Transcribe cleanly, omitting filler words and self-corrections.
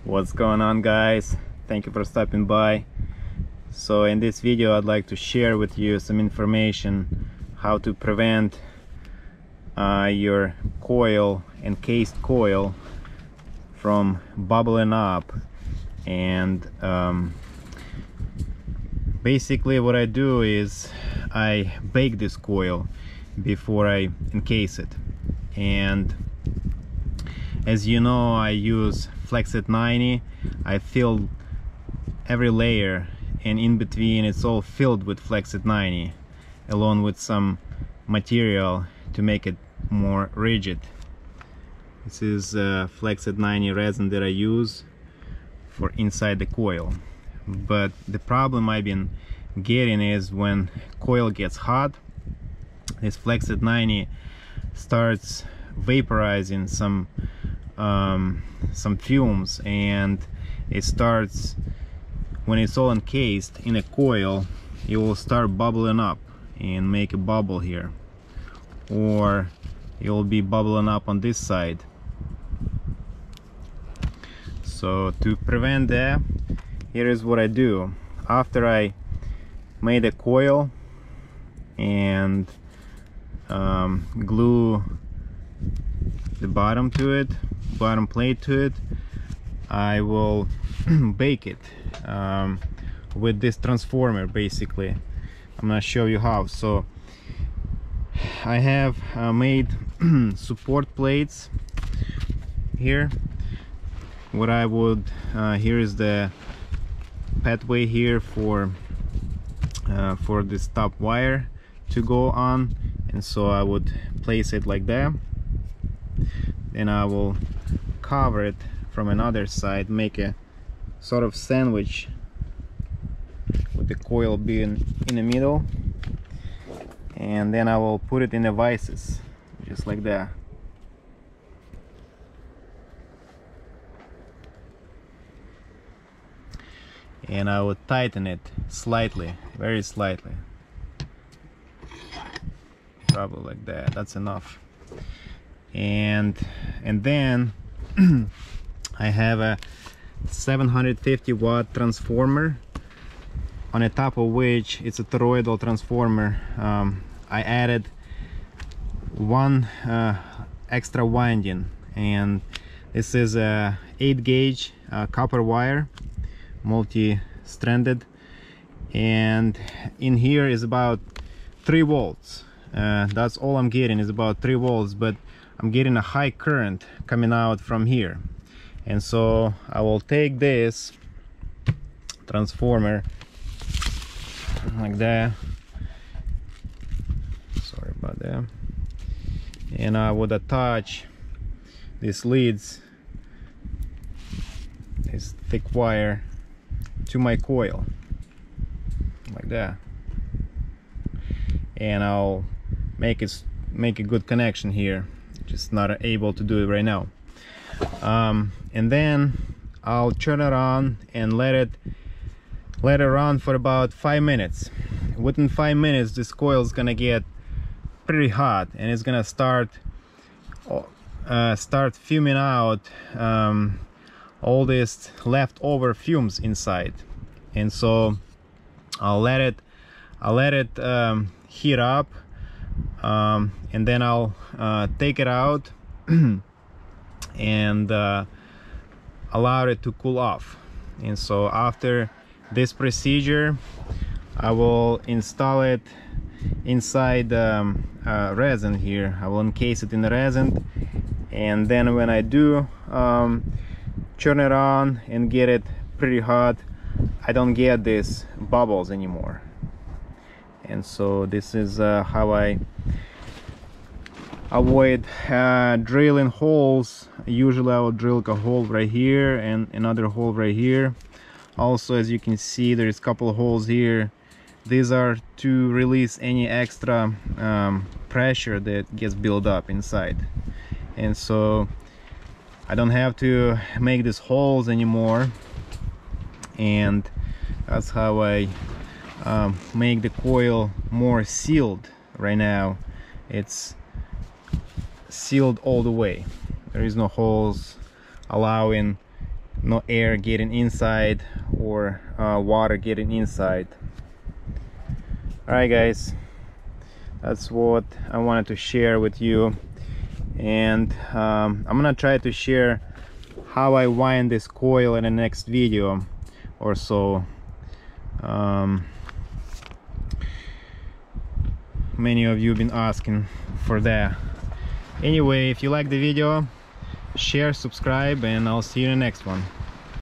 What's going on, guys? Thank you for stopping by. So in this video I'd like to share with you some information how to prevent your coil, encased coil, from bubbling up. And basically what I do is I bake this coil before I encase it. And as you know, I use Flexit 90. I fill every layer, and in between it's all filled with Flexit 90 along with some material to make it more rigid. This is Flexit 90 resin that I use for inside the coil. But the problem I've been getting is when coil gets hot, this Flexit 90 starts vaporizing some fumes, and it starts, when it's all encased in a coil, it will start bubbling up and make a bubble here, or it will be bubbling up on this side. So to prevent that, here is what I do. After I made a coil and glue the bottom plate to it, I will bake it with this transformer. Basically, I'm gonna show you how. So I have made support plates here. What I would here is the pathway here for this top wire to go on, and so I would place it like that. Then I will cover it from another side, make a sort of sandwich with the coil being in the middle, and then I will put it in the vices just like that. And I would tighten it slightly, very slightly, probably like that. That's enough. And then I have a 750 watt transformer, on the top of which it's a toroidal transformer. I added one extra winding, and this is a 8 gauge copper wire, multi-stranded, and in here is about 3 volts. That's all I'm getting, is about 3 volts, but I'm getting a high current coming out from here. And so I will take this transformer like that, sorry about that, and I would attach these leads, this thick wire, to my coil like that, and I'll make a good connection here. Just not able to do it right now. And then I'll turn it on and let it run for about 5 minutes. Within 5 minutes, this coil is gonna get pretty hot, and it's gonna start fuming out all these leftover fumes inside. And so I'll let it heat up, and then I'll take it out and allow it to cool off. And so after this procedure, I will install it inside resin here. I will encase it in the resin, and then when I do turn it on and get it pretty hot, I don't get these bubbles anymore. And so this is how I avoid drilling holes. Usually I will drill a hole right here and another hole right here. Also, as you can see, there's a couple of holes here. These are to release any extra pressure that gets built up inside. And so I don't have to make these holes anymore, and that's how I make the coil more sealed. Right now it's sealed all the way. There is no holes, allowing no air getting inside or water getting inside. Alright guys, that's what I wanted to share with you, and I'm gonna try to share how I wind this coil in the next video or so. Many of you have been asking for that. Anyway, if you like the video, share, subscribe, and I'll see you in the next one.